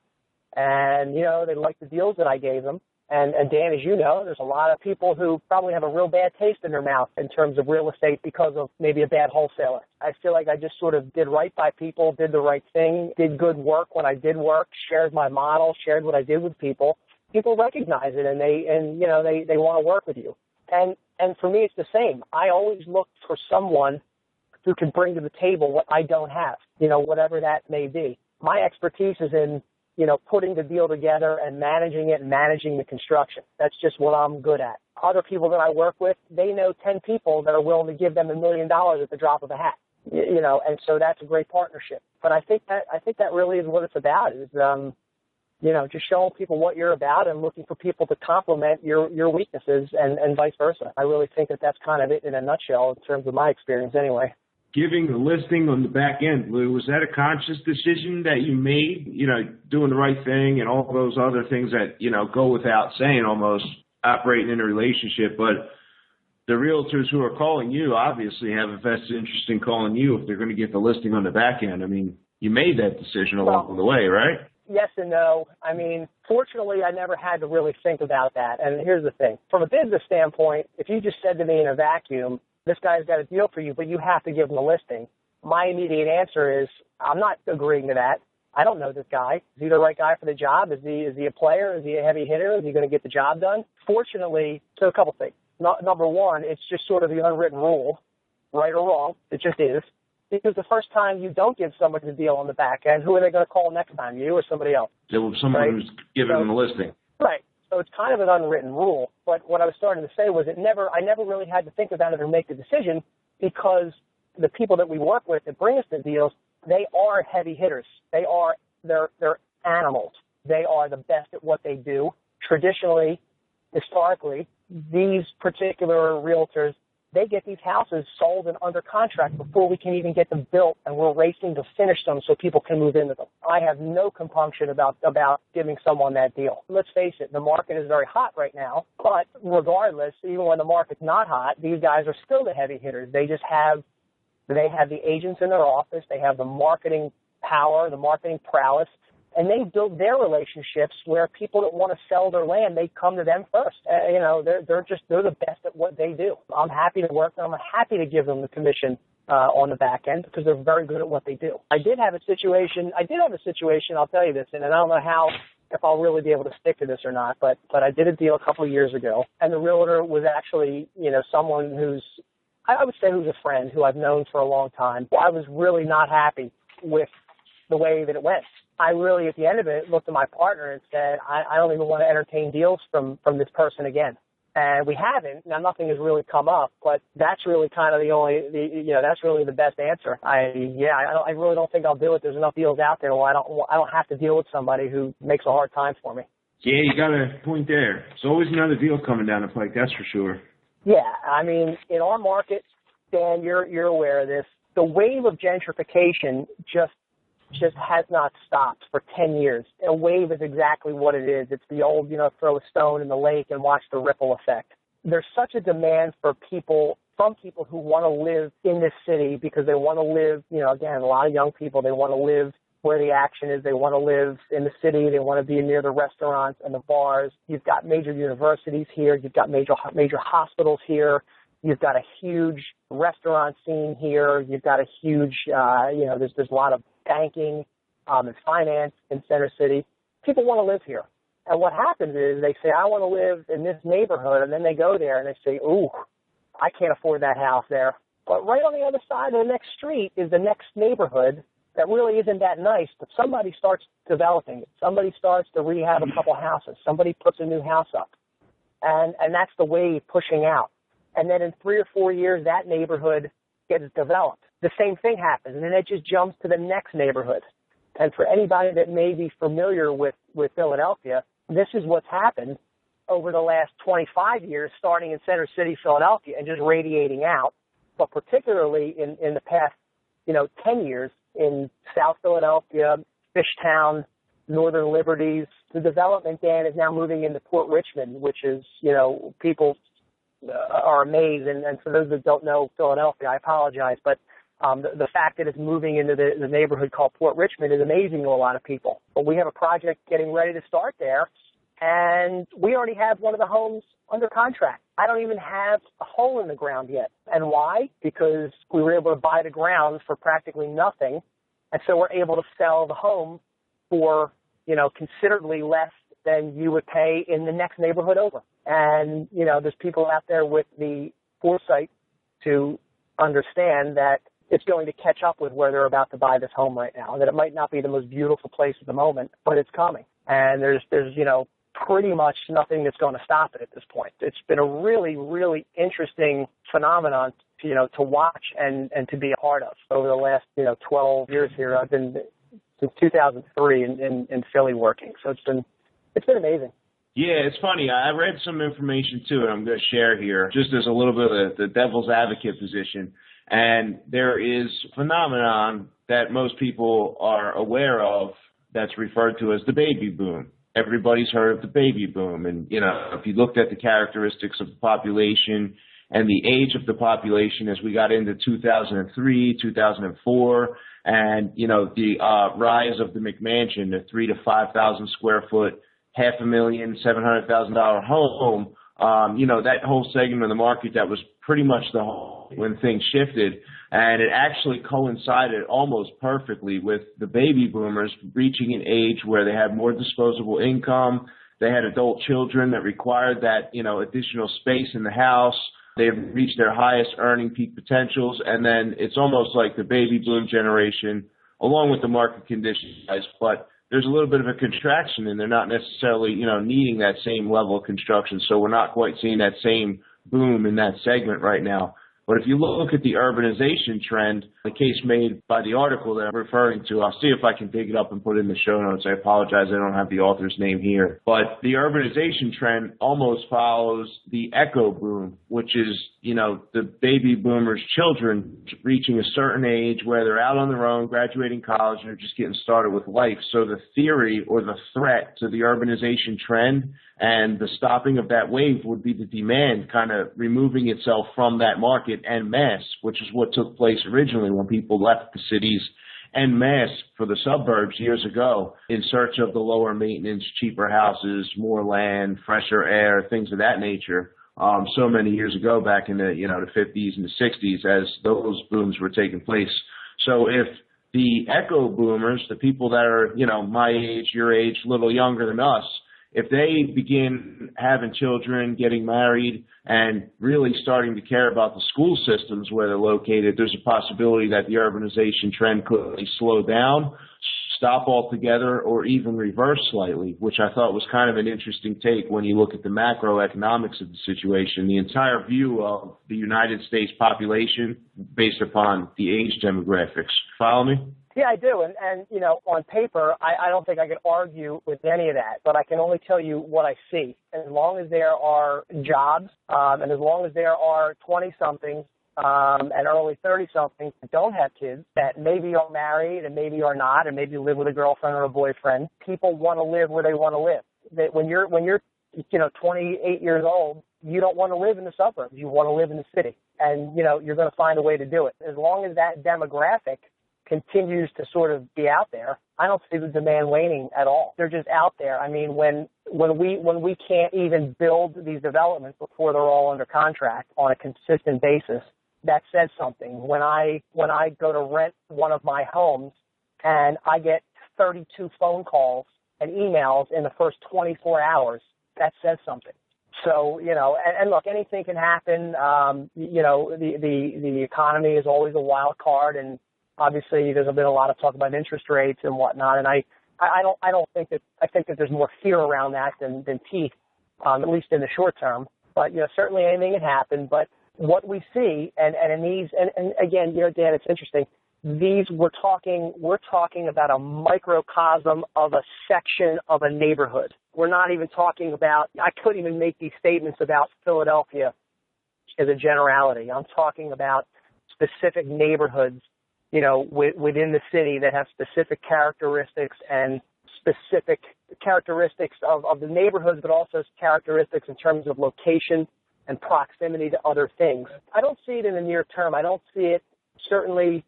And, they liked the deals that I gave them. And Dan, as you know, there's a lot of people who probably have a real bad taste in their mouth in terms of real estate because of maybe a bad wholesaler. I feel like I just sort of did right by people, did the right thing, did good work when I did work, shared my model, shared what I did with people. People recognize it, and they want to work with you. And for me, it's the same. I always look for someone who can bring to the table what I don't have, whatever that may be. My expertise is in, putting the deal together and managing it and managing the construction. That's just what I'm good at. Other people that I work with, they know 10 people that are willing to give them $1 million at the drop of a hat, and so that's a great partnership. But I think that really is what it's about is, just showing people what you're about and looking for people to complement your weaknesses and vice versa. I really think that that's kind of it in a nutshell in terms of my experience anyway. Giving the listing on the back end, Lou, was that a conscious decision that you made, doing the right thing and all those other things that, go without saying almost, operating in a relationship? But the realtors who are calling you obviously have a vested interest in calling you if they're going to get the listing on the back end. I mean, you made that decision along the way, right? Yes and no. I mean, fortunately, I never had to really think about that. And here's the thing. From a business standpoint, if you just said to me in a vacuum, this guy's got a deal for you, but you have to give him a listing, my immediate answer is, I'm not agreeing to that. I don't know this guy. Is he the right guy for the job? Is he a player? Is he a heavy hitter? Is he going to get the job done? Fortunately, so a couple things. Number one, it's just sort of the unwritten rule, right or wrong. It just is. Because the first time you don't give somebody the deal on the back end, who are they going to call next time, you or somebody else? Someone who's giving them a listing. Right. So it's kind of an unwritten rule. But what I was starting to say was I never really had to think about it or make the decision because the people that we work with that bring us the deals, they are heavy hitters. They're animals. They are the best at what they do. Traditionally, historically, these particular realtors, they get these houses sold and under contract before we can even get them built, and we're racing to finish them so people can move into them. I have no compunction about giving someone that deal. Let's face it, the market is very hot right now, but regardless, even when the market's not hot, these guys are still the heavy hitters. They have the agents in their office, they have the marketing power, the marketing prowess, and they build their relationships where people that want to sell their land, they come to them first. They're the best at what they do. I'm happy to work with them. I'm happy to give them the commission on the back end because they're very good at what they do. I did have a situation, I'll tell you this, and I don't know if I'll really be able to stick to this or not, but I did a deal a couple of years ago, and the realtor was actually, someone who's a friend who I've known for a long time. I was really not happy with the way that it went. I really, at the end of it, looked at my partner and said, I don't even want to entertain deals from this person again. And we haven't. Now, nothing has really come up, but that's really kind of that's really the best answer. I really don't think I'll do it. There's enough deals out there where I don't have to deal with somebody who makes a hard time for me. Yeah, you got a point there. There's always another deal coming down the pike, that's for sure. Yeah, I mean, in our market, Dan, you're aware of this. The wave of gentrification just has not stopped for 10 years. A wave is exactly what it is. It's the old, throw a stone in the lake and watch the ripple effect. there's such a demand from people who want to live in this city because they want to live, again, a lot of young people, they want to live where the action is. They want to live in the city. They want to be near the restaurants and the bars. You've got major universities here. You've got major hospitals here. You've got a huge restaurant scene here. You've got a huge, there's a lot of banking and finance in Center City. People want to live here. And what happens is they say, I want to live in this neighborhood, and then they go there and they say, ooh, I can't afford that house there. But right on the other side of the next street is the next neighborhood that really isn't that nice, but somebody starts developing it. Somebody starts to rehab a couple houses. Somebody puts a new house up. And that's the wave pushing out. And then in 3 or 4 years, that neighborhood gets developed. The same thing happens, and then it just jumps to the next neighborhood. And for anybody that may be familiar with Philadelphia, this is what's happened over the last 25 years, starting in Center City, Philadelphia, and just radiating out. But particularly in the past, 10 years in South Philadelphia, Fishtown, Northern Liberties, the development, Dan, is now moving into Port Richmond, which is, people are amazed. And for those that don't know Philadelphia, I apologize, but the fact that it's moving into the neighborhood called Port Richmond is amazing to a lot of people. But we have a project getting ready to start there, and we already have one of the homes under contract. I don't even have a hole in the ground yet. And why? Because we were able to buy the ground for practically nothing, and so we're able to sell the home for, considerably less than you would pay in the next neighborhood over. And, there's people out there with the foresight to understand that it's going to catch up with where they're about to buy this home right now, that it might not be the most beautiful place at the moment, but it's coming. And there's pretty much nothing that's going to stop it at this point. It's been a really, really interesting phenomenon, to watch and to be a part of over the last, 12 years here. I've been since 2003 in Philly working. So it's been amazing. Yeah, it's funny. I read some information too, and I'm going to share here just as a little bit of the devil's advocate position. And there is a phenomenon that most people are aware of that's referred to as the baby boom. Everybody's heard of the baby boom. And, if you looked at the characteristics of the population and the age of the population as we got into 2003, 2004, and, the rise of the McMansion, the 3,000 to 5,000 square foot, $500,000, $700,000 home, that whole segment of the market that was pretty much the whole when things shifted. And it actually coincided almost perfectly with the baby boomers reaching an age where they had more disposable income. They had adult children that required that, additional space in the house. They've reached their highest earning peak potentials. And then it's almost like the baby boom generation, along with the market conditions, but there's a little bit of a contraction, and they're not necessarily, needing that same level of construction. So we're not quite seeing that same boom in that segment right now. But if you look at the urbanization trend, the case made by the article that I'm referring to, I'll see if I can dig it up and put it in the show notes. I apologize, I don't have the author's name here. But the urbanization trend almost follows the echo boom, which is, the baby boomers' children reaching a certain age where they're out on their own, graduating college, and they're just getting started with life. So the theory or the threat to the urbanization trend and the stopping of that wave would be the demand kind of removing itself from that market en masse, which is what took place originally when people left the cities en masse for the suburbs years ago in search of the lower maintenance, cheaper houses, more land, fresher air, things of that nature. So many years ago, back in the the 50s and the 60s, as those booms were taking place. So if the echo boomers, the people that are my age, your age, a little younger than us, if they begin having children, getting married, and really starting to care about the school systems where they're located, there's a possibility that the urbanization trend could slow down, stop altogether, or even reverse slightly, which I thought was kind of an interesting take when you look at the macroeconomics of the situation, the entire view of the United States population based upon the age demographics. Follow me? Yeah, I do. And on paper, I don't think I could argue with any of that, but I can only tell you what I see. As long as there are jobs and as long as there are 20-somethings and early 30-somethings that don't have kids, that maybe are married and maybe are not, and maybe live with a girlfriend or a boyfriend, people want to live where they want to live. That when you're 28 years old, you don't want to live in the suburbs. You want to live in the city. And, you're going to find a way to do it. As long as that demographic continues to sort of be out there, I don't see the demand waning at all. They're just out there. I mean, when we can't even build these developments before they're all under contract on a consistent basis, that says something. When I go to rent one of my homes and I get 32 phone calls and emails in the first 24 hours, that says something. So, and look, anything can happen. The economy is always a wild card, and obviously there's been a lot of talk about interest rates and whatnot. And I think that there's more fear around that than teeth, at least in the short term. But, certainly anything can happen. But what we see, and again, Dan, it's interesting. We're talking about a microcosm of a section of a neighborhood. We're not even talking about, I couldn't even make these statements about Philadelphia as a generality. I'm talking about specific neighborhoods, within the city that have specific characteristics and specific characteristics of the neighborhoods, but also characteristics in terms of location and proximity to other things. I don't see it in the near term. I don't see it certainly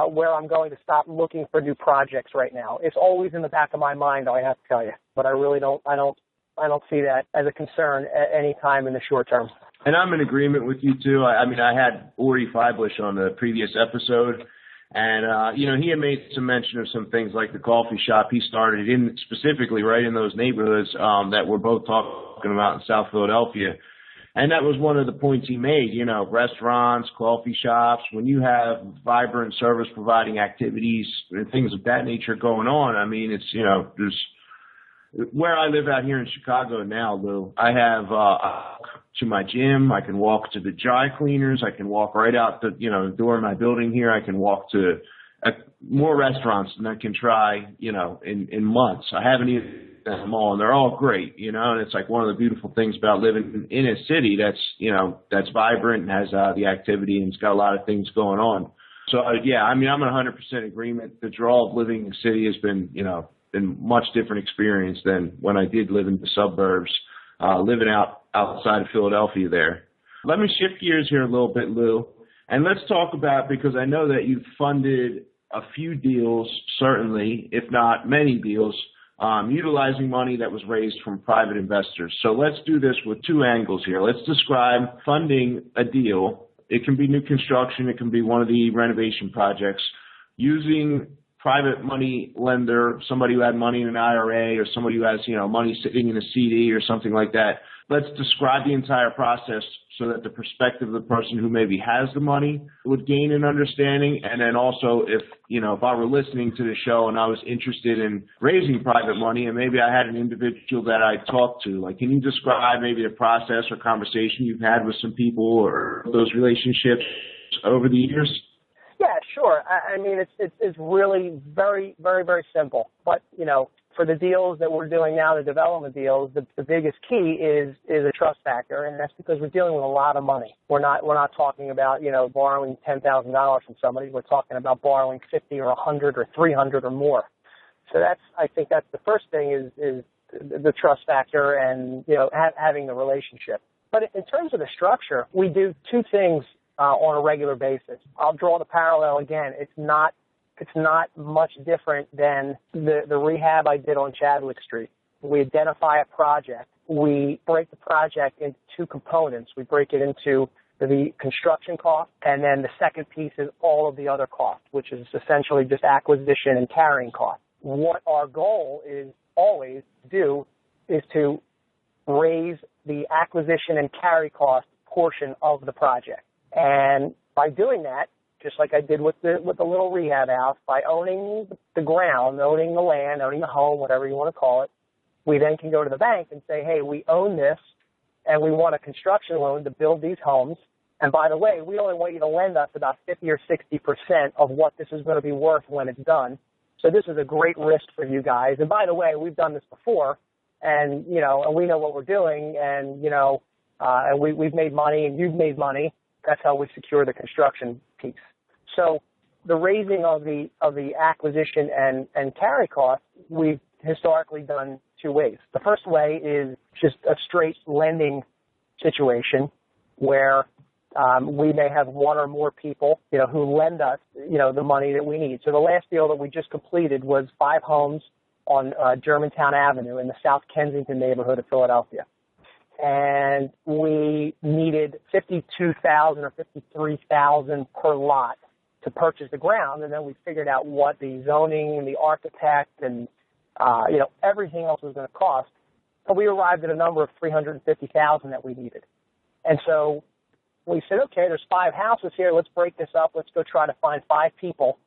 where I'm going to stop looking for new projects right now. It's always in the back of my mind, I have to tell you, but I really don't see that as a concern at any time in the short term. And I'm in agreement with you too. I had Ori Feiblish on the previous episode, and he had made some mention of some things like the coffee shop he started in specifically right in those neighborhoods that we're both talking about in South Philadelphia. And that was one of the points he made, restaurants, coffee shops, when you have vibrant service providing activities and things of that nature going on. I mean, it's, there's where I live out here in Chicago now, Lou, I have to my gym. I can walk to the dry cleaners. I can walk right out the, door of my building here. I can walk to more restaurants than I can try, in months. I haven't even them all, and they're all great, and it's like one of the beautiful things about living in a city that's vibrant and has the activity and it's got a lot of things going on. So I'm in 100% agreement. The draw of living in the city has been, been much different experience than when I did live in the suburbs, living outside of Philadelphia there. Let me shift gears here a little bit, Lou, and let's talk about, because I know that you've funded a few deals, certainly, if not many deals, utilizing money that was raised from private investors. So let's do this with two angles here. Let's describe funding a deal. It can be new construction. It can be one of the renovation projects using private money lender, somebody who had money in an IRA or somebody who has, money sitting in a CD or something like that. Let's describe the entire process so that the perspective of the person who maybe has the money would gain an understanding. And then also if I were listening to the show and I was interested in raising private money and maybe I had an individual that I talked to, can you describe maybe the process or conversation you've had with some people or those relationships over the years? Yeah, sure. I mean, it's really very, very, very simple. But, for the deals that we're doing now, the development deals, the biggest key is a trust factor, and that's because we're dealing with a lot of money. We're not talking about, borrowing $10,000 from somebody. We're talking about borrowing 50 or 100 or 300 or more. So I think that's the first thing is the trust factor and, having the relationship. But in terms of the structure, we do two things on a regular basis. I'll draw the parallel again. It's not much different than the rehab I did on Chadwick Street. We identify a project. We break the project into two components. We break it into the construction cost, and then the second piece is all of the other costs, which is essentially just acquisition and carrying costs. What our goal is always to do is to raise the acquisition and carry cost portion of the project. And by doing that, just like I did with the little rehab house, by owning the ground, owning the land, owning the home, whatever you want to call it, we then can go to the bank and say, hey, we own this, and we want a construction loan to build these homes. And by the way, we only want you to lend us about 50 or 60% of what this is going to be worth when it's done. So this is a great risk for you guys. And by the way, we've done this before, and and we know what we're doing, and and we've made money, and you've made money. That's how we secure the construction piece. So the raising of the acquisition and carry costs, we've historically done two ways. The first way is just a straight lending situation where we may have one or more people, who lend us, the money that we need. So the last deal that we just completed was 5 homes on Germantown Avenue in the South Kensington neighborhood of Philadelphia. And we needed $52,000 or $53,000 per lot to purchase the ground, and then we figured out what the zoning and the architect and everything else was going to cost. But we arrived at a number of $350,000 that we needed. And so we said, okay, there's 5 houses here. Let's break this up. Let's go try to find 5 people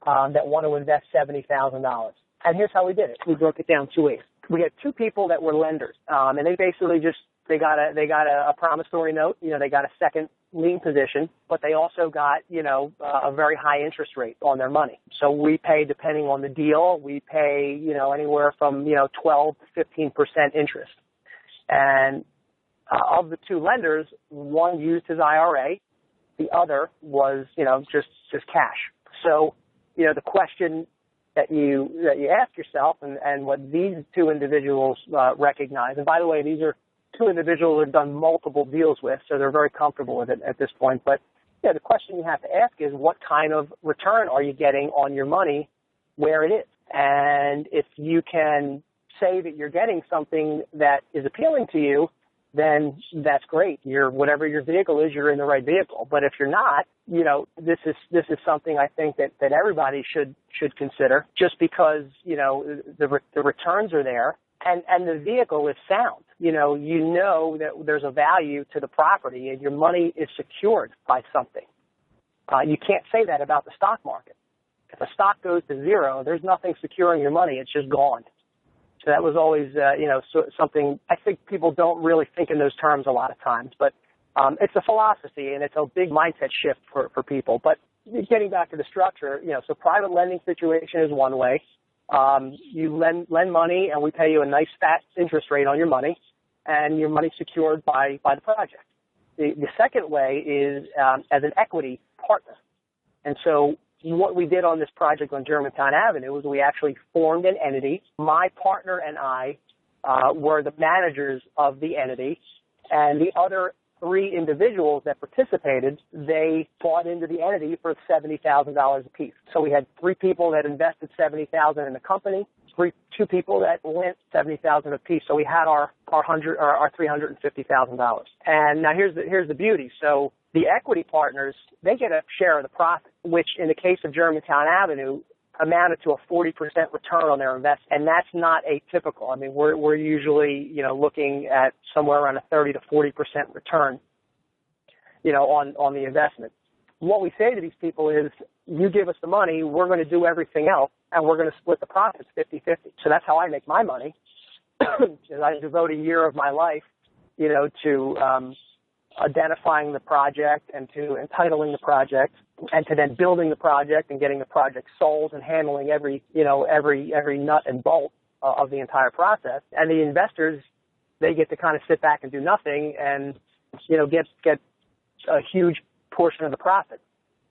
that want to invest $70,000. And here's how we did it. We broke it down 2 ways. We had 2 people that were lenders, and they basically they got a promissory note. They got a second lien position, but they also got a very high interest rate on their money. So we pay, depending on the deal, we pay anywhere from 12 to 15% interest. And of the 2 lenders, one used his IRA, the other was just cash. So the question that you ask yourself, and what these 2 individuals recognize, and by the way, these are 2 individuals we've done multiple deals with, so they're very comfortable with it at this point. But the question you have to ask is, what kind of return are you getting on your money where it is? And if you can say that you're getting something that is appealing to you, then that's great. Whatever your vehicle is, you're in the right vehicle. But if you're not, this is something I think that everybody should consider, just because the returns are there and the vehicle is sound. That there's a value to the property and your money is secured by something. You can't say that about the stock market. If a stock goes to zero, there's nothing securing your money. It's just gone. So that was always, something I think people don't really think in those terms a lot of times. But it's a philosophy, and it's a big mindset shift for people. But getting back to the structure, so private lending situation is one way. You lend money, and we pay you a nice fat interest rate on your money, and your money's secured by the project. The second way is as an equity partner. And so what we did on this project on Germantown Avenue was we actually formed an entity. My partner and I were the managers of the entity, and the other 3 individuals that participated, they bought into the entity for $70,000 apiece. So we had 3 people that invested $70,000 in the company, 2 people that lent $70,000 apiece. So we had our $350,000. And now here's the beauty. So the equity partners, they get a share of the profit, which in the case of Germantown Avenue amounted to a 40% return on their investment. And that's not atypical. I mean, we're usually, looking at somewhere around a 30 to 40% return, on the investment. What we say to these people is, you give us the money, we're going to do everything else, and we're going to split the profits 50-50. So that's how I make my money. I devote a year of my life, to identifying the project and to entitling the project and to then building the project and getting the project sold and handling every nut and bolt of the entire process. And the investors, they get to kind of sit back and do nothing and, get a huge portion of the profit,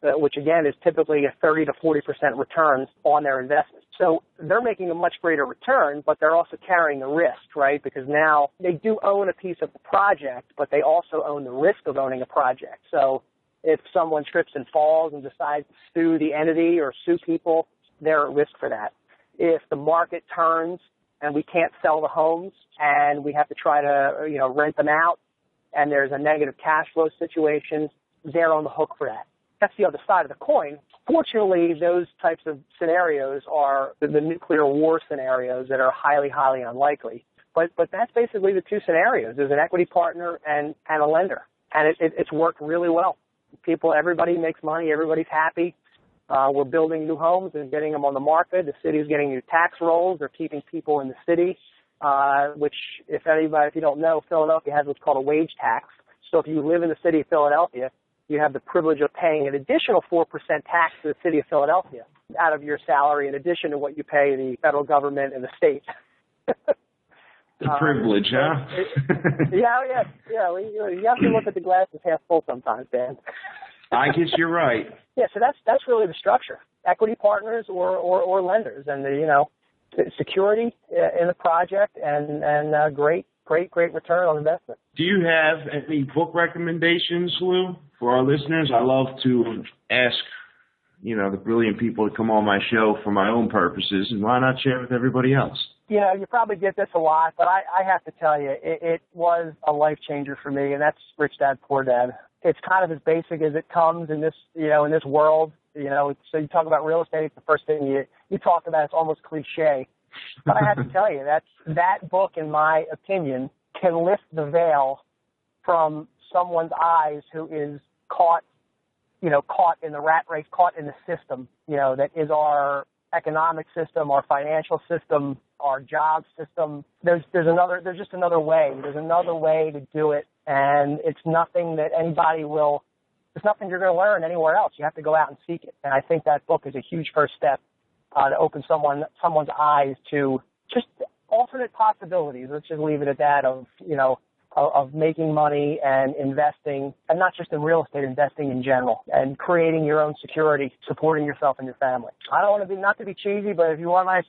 which again is typically a 30 to 40% return on their investment. So they're making a much greater return, but they're also carrying the risk, right? Because now they do own a piece of the project, but they also own the risk of owning a project. So if someone trips and falls and decides to sue the entity or sue people, they're at risk for that. If the market turns and we can't sell the homes and we have to try to, rent them out and there's a negative cash flow situation, they're on the hook for that. That's the other side of the coin. Fortunately, those types of scenarios are the nuclear war scenarios that are highly, highly unlikely. But that's basically the 2 scenarios. There's an equity partner and a lender. And it's worked really well. Everybody makes money. Everybody's happy. We're building new homes and getting them on the market. The city's getting new tax rolls. They're keeping people in the city, which, if you don't know, Philadelphia has what's called a wage tax. So if you live in the city of Philadelphia, you have the privilege of paying an additional 4% tax to the city of Philadelphia out of your salary, in addition to what you pay the federal government and the state. The privilege, huh? Yeah. You have to look at the glass as half full sometimes, Dan. I guess you're right. Yeah, so that's really the structure: equity partners or lenders, and security in the project and great return on investment. Do you have any book recommendations, Lou, for our listeners? I love to ask, the brilliant people to come on my show for my own purposes, and why not share with everybody else? You probably get this a lot, but I have to tell you, it was a life changer for me, and that's Rich Dad, Poor Dad. It's kind of as basic as it comes in this, in this world. So you talk about real estate, it's the first thing you talk about. It's almost cliche. But I have to tell you, that book, in my opinion, can lift the veil from someone's eyes who is caught in the rat race, caught in the system, that is our economic system, our financial system, our job system. There's just another way. There's another way to do it, and it's nothing that it's nothing you're going to learn anywhere else. You have to go out and seek it. And I think that book is a huge first step to open someone's eyes to just alternate possibilities. Let's just leave it at that of making money and investing, and not just in real estate, investing in general, and creating your own security, supporting yourself and your family. I don't want to not to be cheesy, but if you want to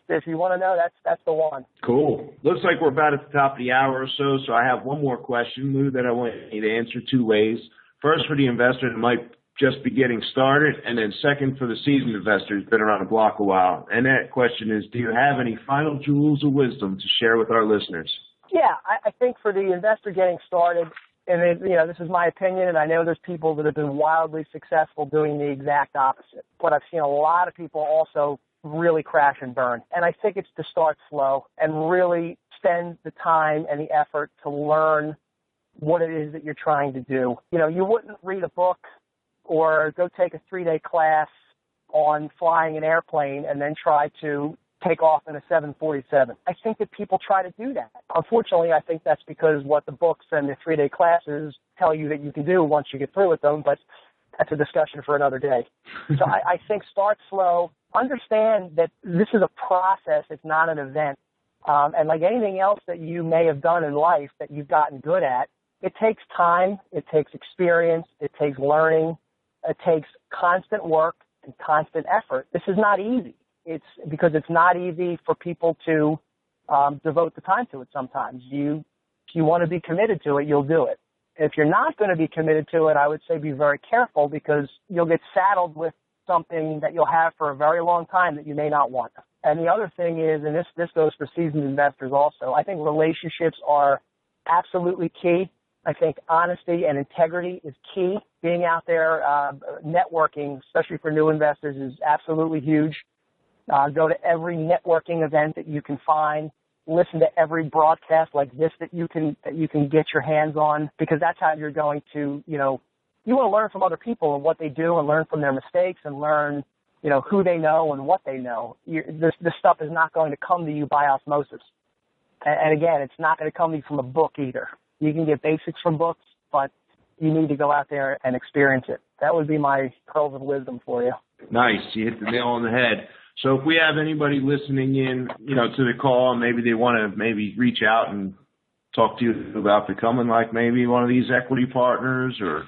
know, that's the one. Cool. Looks like we're about at the top of the hour or so I have one more question, Lou, that I want you to answer two ways. First, for the investor that might just be getting started, and then second, for the seasoned investor who's been around the block a while. And that question is, do you have any final jewels of wisdom to share with our listeners? Yeah, I think for the investor getting started, and this is my opinion, and I know there's people that have been wildly successful doing the exact opposite, but I've seen a lot of people also really crash and burn. And I think it's to start slow and really spend the time and the effort to learn what it is that you're trying to do. You wouldn't read a book or go take a 3-day class on flying an airplane and then try to take off in a 747. I think that people try to do that. Unfortunately, I think that's because what the books and the 3-day classes tell you that you can do once you get through with them, but that's a discussion for another day. So I think start slow. Understand that this is a process. It's not an event. And like anything else that you may have done in life that you've gotten good at, it takes time, it takes experience, it takes learning, it takes constant work and constant effort. This is not easy. It's because it's not easy for people to devote the time to it sometimes. If you want to be committed to it, you'll do it. If you're not going to be committed to it, I would say be very careful, because you'll get saddled with something that you'll have for a very long time that you may not want. And the other thing is, and this goes for seasoned investors also, I think relationships are absolutely key. I think honesty and integrity is key. Being out there, networking, especially for new investors, is absolutely huge. Go to every networking event that you can find. Listen to every broadcast like this that you can get your hands on, because that's how you're going to, you want to learn from other people and what they do, and learn from their mistakes, and learn, who they know and what they know. This stuff is not going to come to you by osmosis. And again, it's not going to come to you from a book either. You can get basics from books, but you need to go out there and experience it. That would be my pearls of wisdom for you. Nice. You hit the nail on the head. So if we have anybody listening in, to the call, and maybe they want to reach out and talk to you about becoming like maybe one of these equity partners or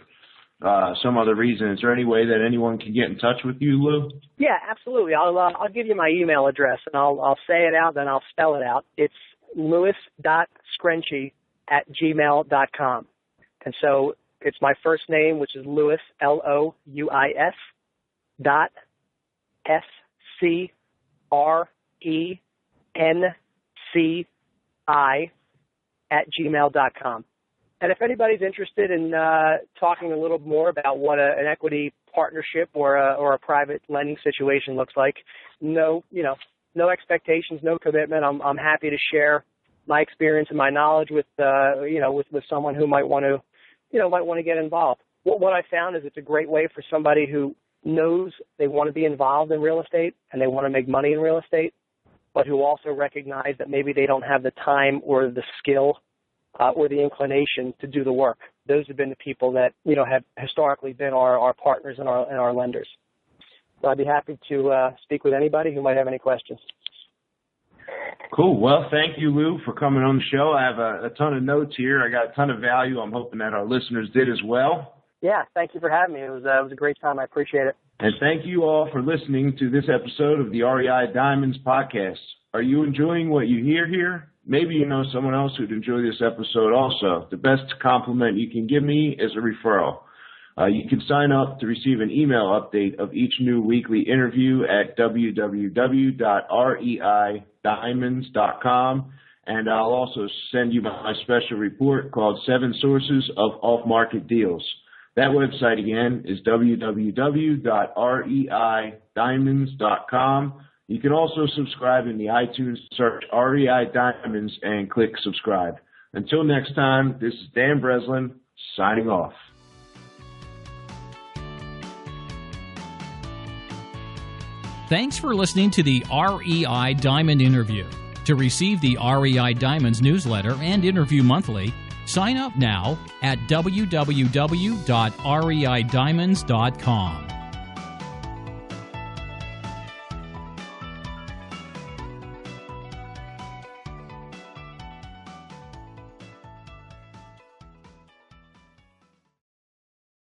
some other reason, is there any way that anyone can get in touch with you, Lou? Yeah, absolutely. I'll give you my email address, and I'll say it out, then I'll spell it out. It's louis.screnci@gmail.com. And so it's my first name, which is Louis, Louis, dot SCRENCI@gmail.com. And if anybody's interested in talking a little more about what an equity partnership or a private lending situation looks like, no expectations, no commitment. I'm happy to share my experience and my knowledge with someone who might want to get involved. What I found is it's a great way for somebody who knows they want to be involved in real estate and they want to make money in real estate, but who also recognize that maybe they don't have the time or the skill or the inclination to do the work. Those have been the people that have historically been our partners and our lenders. So I'd be happy to speak with anybody who might have any questions. Cool. Well, thank you, Lou, for coming on the show. I have a ton of notes here. I got a ton of value. I'm hoping that our listeners did as well. Yeah, thank you for having me. It was a great time. I appreciate it. And thank you all for listening to this episode of the REI Diamonds podcast. Are you enjoying what you hear here? Maybe you know someone else who'd enjoy this episode also. The best compliment you can give me is a referral. You can sign up to receive an email update of each new weekly interview at www.reidiamonds.com. And I'll also send you my special report called 7 Sources of Off-Market Deals. That website again is www.reidiamonds.com. You can also subscribe in the iTunes search REI Diamonds and click subscribe. Until next time, this is Dan Breslin signing off. Thanks for listening to the REI Diamond Interview. To receive the REI Diamonds newsletter and interview monthly, sign up now at www.reidiamonds.com.